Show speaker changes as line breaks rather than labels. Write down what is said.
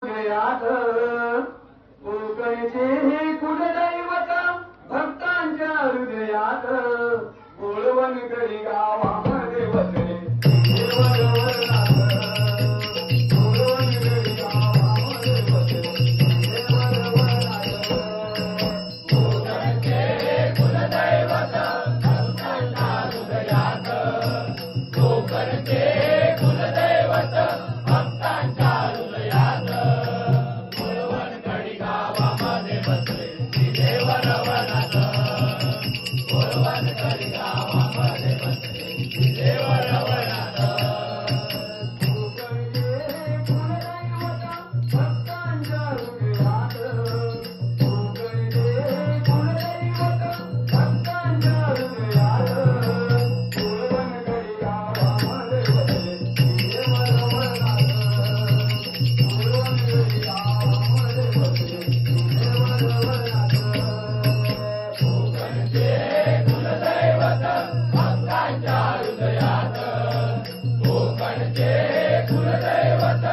हृदयात कोकणचे हे कुलदैवत भक्तांच्या हृदयात गोळवणकरी गावामध्ये बसले देवरवरनाथ. गोळवणकरी गावामध्ये बसले देवरवरनाथ. कोकणचे हे कुलदैवत भक्तांच्या हृदयात कोकणचे हे कुलदैवत भक्तांच्या हृदयात गोळवणकरी गावामध्ये बसले देवरवरनाथ. गोळवणकरी गावामध्ये बसले देवरवरनाथ. कोकणचे कुलदैवत भक्तांच्या हृदयात कोकणचे कुलदैवत भक्तांच्या हृदयात गोळवणकरी गावामध्ये बसले देवरवरनाथ. गोळवणकरी गावामध्ये बसले देवरवरनाथ. कोकणचे कुलदैवत भक्तांच्या हृदयात कोकणचे कुलदैवत